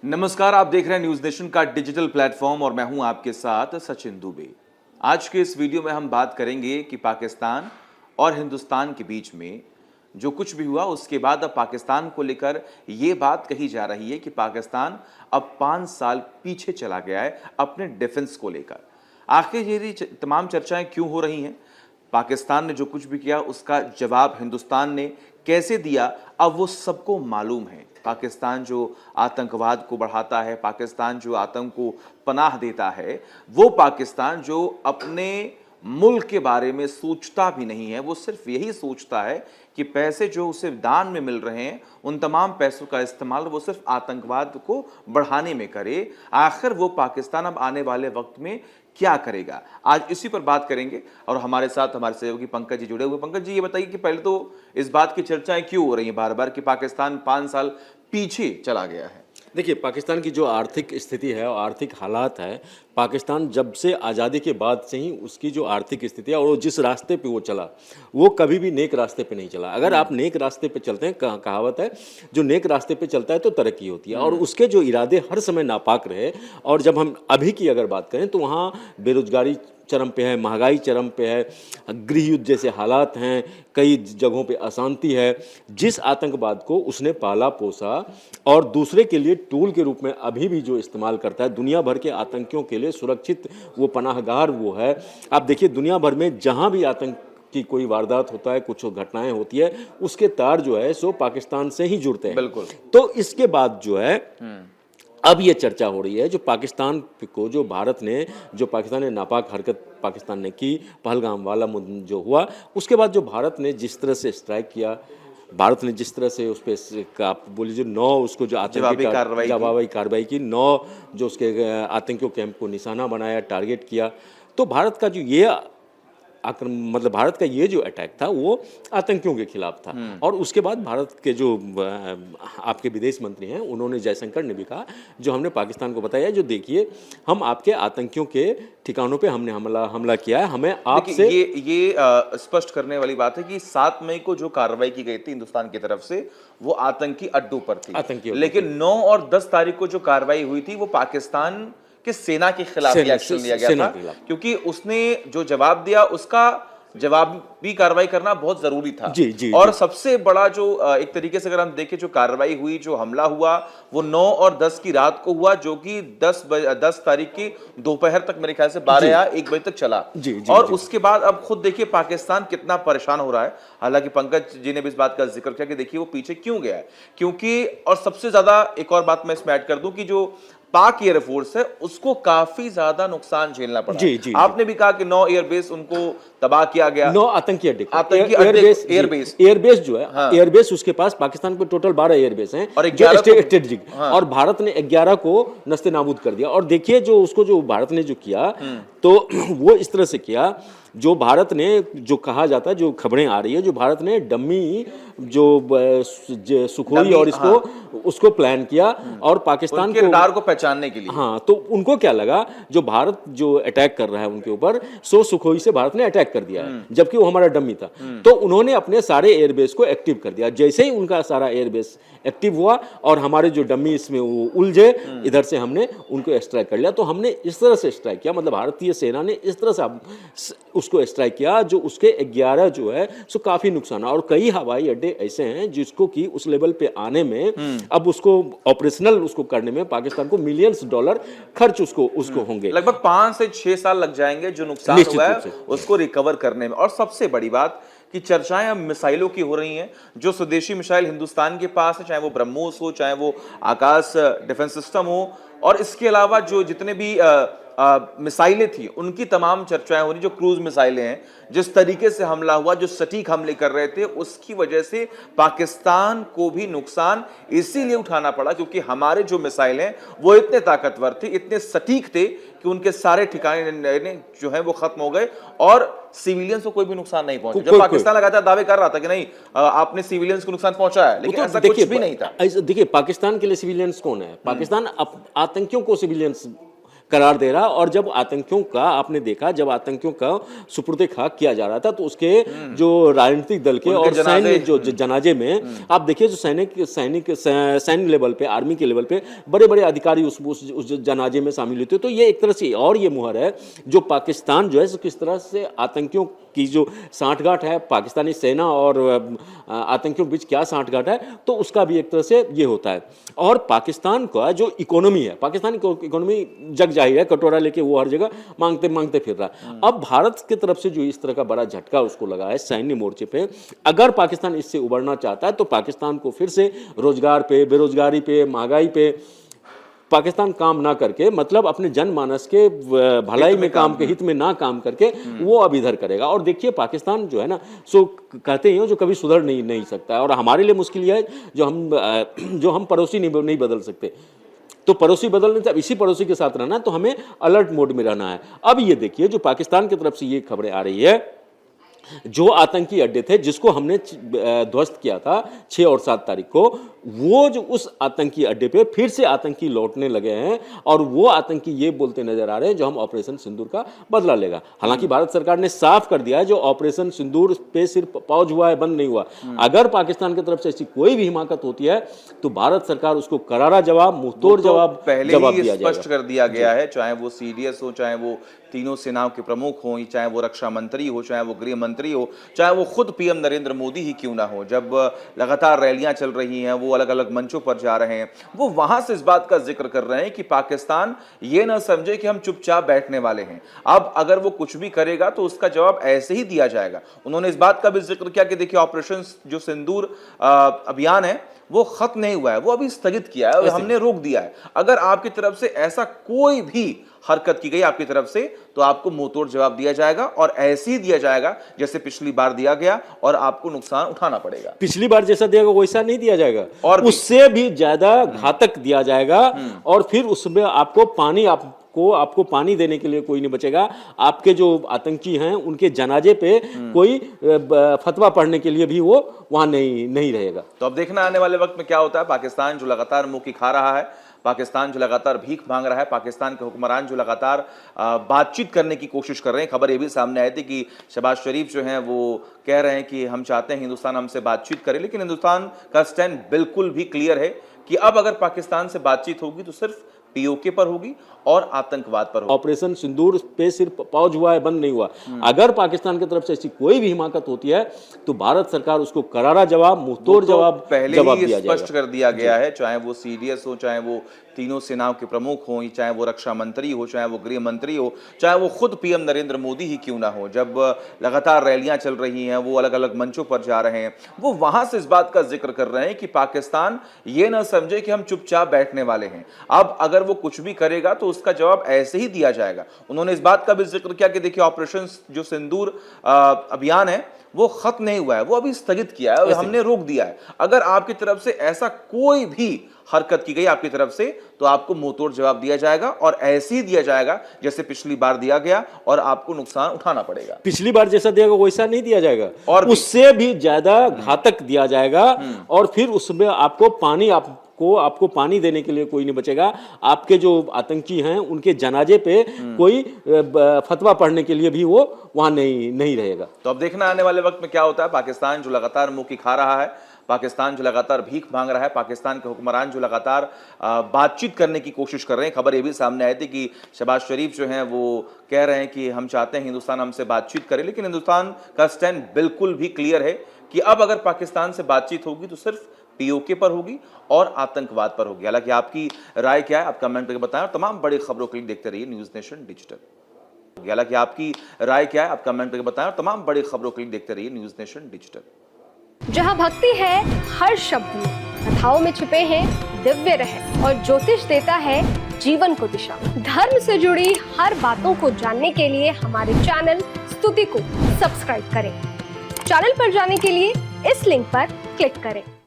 नमस्कार, आप देख रहे हैं न्यूज नेशन का डिजिटल प्लेटफॉर्म और मैं हूं आपके साथ सचिन दुबे। आज के इस वीडियो में हम बात करेंगे कि पाकिस्तान और हिंदुस्तान के बीच में जो कुछ भी हुआ उसके बाद अब पाकिस्तान को लेकर ये बात कही जा रही है कि पाकिस्तान अब 5 साल पीछे चला गया है अपने डिफेंस को लेकर। आखिर ये तमाम चर्चाएं क्यों हो रही हैं? पाकिस्तान ने जो कुछ भी किया उसका जवाब हिंदुस्तान ने कैसे दिया, अब वो सबको मालूम है। पाकिस्तान जो आतंकवाद को बढ़ाता है, पाकिस्तान जो आतंक को पनाह देता है, वो पाकिस्तान जो अपने मुल्क के बारे में सोचता भी नहीं है, वो सिर्फ यही सोचता है कि पैसे जो उसे दान में मिल रहे हैं उन तमाम पैसों का इस्तेमाल वो सिर्फ आतंकवाद को बढ़ाने में करे। आखिर वो पाकिस्तान अब आने वाले वक्त में क्या करेगा, आज इसी पर बात करेंगे। और हमारे साथ हमारे सहयोगी पंकज जी जुड़े हुए। पंकज जी, ये बताइए कि पहले तो इस बात की चर्चाएं क्यों हो रही हैं बार बार कि पाकिस्तान 5 साल पीछे चला गया है? देखिए, पाकिस्तान की जो आर्थिक स्थिति है और आर्थिक हालात है, पाकिस्तान जब से आज़ादी के बाद से ही उसकी जो आर्थिक स्थिति है और वो जिस रास्ते पे वो चला वो कभी भी नेक रास्ते पे नहीं चला। अगर आप नेक रास्ते पे चलते हैं, कहावत है जो नेक रास्ते पे चलता है तो तरक्की होती है, और उसके जो इरादे हर समय नापाक रहे। और जब हम अभी की अगर बात करें तो वहाँ बेरोजगारी चरम पे है, महंगाई चरम पे है, गृह युद्ध जैसे हालात हैं, कई जगहों पे अशांति है। जिस आतंकवाद को उसने पाला पोसा और दूसरे के लिए टूल के रूप में अभी भी जो इस्तेमाल करता है, दुनिया भर के आतंकियों के लिए सुरक्षित वो पनाहगार वो है। आप देखिए, दुनिया भर में जहाँ भी आतंक की कोई वारदात होता है, कुछ घटनाएं होती है, उसके तार जो है सो पाकिस्तान से ही जुड़ते हैं। बिल्कुल। तो इसके बाद जो है अब ये चर्चा हो रही है जो पाकिस्तान को, जो भारत ने, जो पाकिस्तान ने नापाक हरकत पाकिस्तान ने की, पहलगाम वाला जो हुआ, उसके बाद जो भारत ने जिस तरह से स्ट्राइक किया, भारत ने जिस तरह से उस पर आप बोल लीजिए 9 उसको जो जवाबी कार्रवाई की, 9 जो उसके आतंकियों कैंप को निशाना बनाया, टारगेट किया, तो भारत का जो ये मतलब भारत का ये जो अटैक था वो आतंकियों के खिलाफ था। और उसके बाद भारत के जो आपके विदेश मंत्री हैं, उन्होंने, जयशंकर ने भी कहा, जो हमने पाकिस्तान को बताया, जो देखिए हम आपके आतंकियों के ठिकानों पे हमने हमला किया है, हमें आपसे ये स्पष्ट करने वाली बात है कि 7 मई को जो कार्रवाई की गई थी हिंदुस्तान की तरफ से वो आतंकी अड्डों पर थी, लेकिन 9 और 10 तारीख को जो कार्रवाई हुई थी वो पाकिस्तान कि सेना के खिलाफ एक्शन लिया गया था, क्योंकि उसने जो जवाब दिया उसका जवाबी कार्रवाई करना बहुत जरूरी था। जी, और सबसे बड़ा जो एक तरीके से अगर हम देखें जो कार्रवाई हुई, जो हमला हुआ, वो 9 और 10 की रात को हुआ, जो कि 10 तारीख की दोपहर तक, मेरे ख्याल से 12 या 1 बजे तक चला। और उसके बाद अब खुद देखिए पाकिस्तान कितना परेशान हो रहा है। हालांकि पंकज जी ने भी इस बात का जिक्र किया कि देखिए वो पीछे क्यों गया है, क्योंकि और सबसे ज्यादा एक और बात मैं इसमें ऐड कर दूं कि जो पाक एयरफोर्स है उसको काफी ज्यादा नुकसान झेलना पड़ा। आपने भी कहा कि 9 एयरबेस उनको तबाह किया गया, 9 आतंकी एयरबेस जो है, हाँ। एयरबेस उसके पास, पाकिस्तान को टोटल 12 एयरबेस हैं और 11 स्ट्रेटेजिक, हाँ। और भारत ने 11 को नस्ते नाबूद कर दिया। और देखिए जो उसको जो भारत ने जो किया तो वो इस तरह से किया, जो भारत ने, जो कहा जाता है, जो खबरें आ रही है, जो भारत ने डमी जो सुखोई और इसको, हाँ। उसको प्लान किया और पाकिस्तान को रडार को पहचानने के लिए, हाँ। तो उनको क्या लगा, जो भारत जो अटैक कर रहा है उनके ऊपर, सो सुखोई से भारत ने अटैक कर दिया है, जबकि वो हमारा डमी था। तो उन्होंने अपने सारे एयरबेस को एक्टिव कर दिया। जैसे ही उनका सारा एयरबेस एक्टिव हुआ और हमारे जो डमी इसमें वो उलझे, इधर से हमने उनको स्ट्राइक कर लिया। तो हमने इस तरह से स्ट्राइक किया, मतलब भारतीय सेना ने इस तरह से उसको स्ट्राइक किया, जो उसके 11 जो है सो काफी नुकसान। और कई हवाई अड्डे ऐसे हैं जिसको कि उस लेवल पे आने में, अब उसको ऑपरेशनल उसको करने में पाकिस्तान को मिलियंस डॉलर खर्च उसको होंगे, लगभग 5 से 6 साल लग जाएंगे जो नुकसान हुआ है उसको रिकवर करने में। और सबसे बड़ी बात कि चर्चाएं अब मिसाइलों की हो रही हैं, जो स्वदेशी मिसाइल हिंदुस्तान के पास है, चाहे वो ब्रह्मोस हो, चाहे वो आकाश डिफेंस सिस्टम हो, और इसके अलावा जो जितने भी मिसाइलें थी उनकी तमाम चर्चाएं हो रही। जो क्रूज मिसाइलें हैं, जिस तरीके से हमला हुआ, जो सटीक हमले कर रहे थे, उसकी वजह से पाकिस्तान को भी नुकसान इसीलिए उठाना पड़ा क्योंकि हमारे जो मिसाइल हैं वो इतने ताकतवर थे, इतने सटीक थे कि उनके सारे ठिकाने जो है वो खत्म हो गए और सिविलियंस को कोई भी नुकसान नहीं पहुंचा। जब पाकिस्तान लगातार दावे कर रहा था कि नहीं आपने सिविलियंस को नुकसान पहुंचाया, लेकिन ऐसा कुछ भी नहीं था। देखिए, पाकिस्तान के लिए सिविलियंस कौन है? पाकिस्तान आतंकियों को सिविलियंस करार दे रहा। और जब आतंकियों का आपने देखा, जब आतंकियों का सुपुर्द खाक किया जा रहा था तो उसके जो राजनीतिक दल के और सैन्य जो जनाजे में आप देखिए जो सैन्य लेवल पे, आर्मी के लेवल पे बड़े बड़े अधिकारी उस जनाजे में शामिल होते। तो ये एक तरह से और ये मुहर है जो पाकिस्तान जो है किस तरह से आतंकियों की जो सांठगांठ है, पाकिस्तानी सेना और आतंकियों के बीच क्या सांठगांठ है, तो उसका भी एक तरह से ये होता है। और पाकिस्तान का जो इकोनॉमी है, पाकिस्तानी इकोनॉमी जग जाहिर है, कटोरा लेके वो हर जगह मांगते मांगते फिर रहा। अब भारत की तरफ से जो इस तरह का बड़ा झटका उसको लगा है सैन्य मोर्चे पे, अगर पाकिस्तान इससे उबरना चाहता है तो पाकिस्तान को फिर से रोजगार पे, बेरोजगारी पे, महंगाई पे पाकिस्तान काम ना करके, मतलब अपने जनमानस के भलाई में काम के हित में ना काम करके वो अब इधर करेगा। और देखिए पाकिस्तान जो है ना, सो कहते हैं जो कभी सुधर नहीं सकता है। और हमारे लिए मुश्किल यह है जो हम पड़ोसी नहीं बदल सकते। तो पड़ोसी बदलने से, अब इसी पड़ोसी के साथ रहना है तो हमें अलर्ट मोड में रहना है। अब ये देखिए जो पाकिस्तान की तरफ से ये खबरें आ रही है, जो आतंकी अड्डे थे जिसको हमने ध्वस्त किया था 6 और 7 तारीख को, वो जो उस आतंकी अड्डे पे फिर से आतंकी लौटने लगे हैं। और वो आतंकी ये बोलते नजर आ रहे हैं जो हम ऑपरेशन सिंदूर का बदला लेगा। हालांकि भारत सरकार ने साफ कर दिया है जो ऑपरेशन सिंदूर पे सिर्फ पौज हुआ है, बंद नहीं हुआ। अगर पाकिस्तान की तरफ से ऐसी कोई भी हिमाकत होती है तो भारत सरकार उसको करारा जवाब, मुंहतोड़ जवाब पहले जवाब ही दिया जाएगा। स्पष्ट कर दिया गया है, चाहे वो सीडीएस हो, चाहे वो तीनों सेनाओं के प्रमुख हो, चाहे वो रक्षा मंत्री हो, चाहे वो गृह मंत्री हो, चाहे वो खुद पीएम नरेंद्र मोदी ही क्यों ना हो। जब लगातार रैलियां चल रही हैं, वो अलग अलग मंचों पर जा रहे हैं, वो वहां से इस बात का जिक्र कर रहे हैं कि पाकिस्तान ये ना समझे कि हम चुपचाप बैठने वाले हैं। अब अगर वो कुछ भी करेगा तो उसका जवाब ऐसे ही दिया जाएगा। उन्होंने इस बात का भी जिक्र किया कि देखिए ऑपरेशन जो सिंदूर अभियान है वो खत्म नहीं हुआ है, वो अभी स्थगित किया है और हमने रोक दिया है। अगर आपकी तरफ से ऐसा कोई भी हरकत की गई आपकी तरफ से तो आपको मुंहतोड़ जवाब दिया जाएगा, और ऐसे ही दिया जाएगा जैसे पिछली बार दिया गया, और आपको नुकसान उठाना पड़ेगा। पिछली बार जैसा दिया गया वैसा नहीं दिया जाएगा, और उससे भी ज्यादा घातक दिया जाएगा। और फिर उसमें आपको पानी देने के लिए कोई नहीं बचेगा। आपके जो आतंकी हैं उनके जनाजे पे कोई फतवा पढ़ने के लिए भी वो वहां नहीं रहेगा। तो अब देखना आने वाले वक्त में क्या होता है। पाकिस्तान जो लगातार मुंह की खा रहा है, पाकिस्तान जो लगातार भीख मांग रहा है, पाकिस्तान के हुक्मरान जो लगातार बातचीत करने की कोशिश कर रहे हैं। खबर ये भी सामने आई थी कि शहबाज शरीफ जो हैं वो कह रहे हैं कि हम चाहते हैं हिंदुस्तान हमसे बातचीत करे, लेकिन हिंदुस्तान का स्टैंड बिल्कुल भी क्लियर है कि अब अगर पाकिस्तान से बातचीत होगी तो सिर्फ पीओके पर होगी और आतंकवाद पर होगी। ऑपरेशन सिंदूर पे सिर्फ पौज हुआ है, बंद नहीं हुआ। अगर पाकिस्तान की तरफ से ऐसी कोई भी हिमाकत होती है तो भारत सरकार उसको करारा जवाब, मुंहतोड़ जवाब पहले ही स्पष्ट कर दिया गया है, चाहे वो सीडीएस हो, चाहे वो तीनों सेनाओं के प्रमुख हो, चाहे वो रक्षा मंत्री हो, चाहे वो गृह मंत्री हो, चाहे वो खुद पीएम नरेंद्र मोदी ही क्यों ना हो। जब लगातार रैलियां चल रही हैं, वो अलग अलग मंचों पर जा रहे हैं, वो वहां से इस बात का जिक्र कर रहे हैं कि पाकिस्तान ये ना समझे कि हम चुपचाप बैठने वाले हैं। अब अगर वो कुछ भी करेगा तो उसका जवाब ऐसे ही दिया जाएगा। उन्होंने इस बात का भी जिक्र किया कि देखिए ऑपरेशन जो सिंदूर अभियान है वो खत्म नहीं हुआ है, वो अभी स्थगित किया है और हमने रोक दिया है। अगर आपकी तरफ से ऐसा कोई भी हरकत की गई आपकी तरफ से तो आपको मुंहतोड़ जवाब दिया जाएगा, और ऐसे ही दिया जाएगा जैसे पिछली बार दिया गया, और आपको नुकसान उठाना पड़ेगा। पिछली बार जैसा दिया गया वैसा नहीं दिया जाएगा, और उससे भी ज्यादा घातक दिया जाएगा। और फिर उसमें आपको पानी देने के लिए कोई नहीं बचेगा। आपके जो आतंकी हैं उनके जनाजे पे कोई फतवा पढ़ने के लिए भी वो वहां नहीं रहेगा। तो अब देखना आने वाले वक्त में क्या होता है। पाकिस्तान जो लगातार मुंह की खा रहा है, पाकिस्तान जो लगातार भीख मांग रहा है, पाकिस्तान के हुक्मरान जो लगातार बातचीत करने की कोशिश कर रहे हैं। खबर ये भी सामने आई थी कि शहबाज शरीफ जो हैं वो कह रहे हैं कि हम चाहते हैं हिंदुस्तान हमसे बातचीत करे, लेकिन हिंदुस्तान का स्टैंड बिल्कुल भी क्लियर है कि अब अगर पाकिस्तान से बातचीत होगी तो सिर्फ पीओके पर होगी और आतंकवाद पर होगी। हालांकि आपकी राय क्या है आप कमेंट करके बताएं, और तमाम बड़ी खबरों के लिए देखते रहिए न्यूज़ नेशन डिजिटल। हालांकि आपकी राय क्या है आप कमेंट करके बताएं, और तमाम बड़ी खबरों के लिए देखते रहिए न्यूज़ नेशन डिजिटल। जहां भक्ति है हर शब्द में, कथाओं में छिपे हैं दिव्य रहस्य, और ज्योतिष देता है जीवन को दिशा। धर्म से जुड़ी हर बातों को जानने के लिए हमारे चैनल स्तुति को सब्सक्राइब करें। चैनल पर जाने के लिए इस लिंक पर क्लिक करें।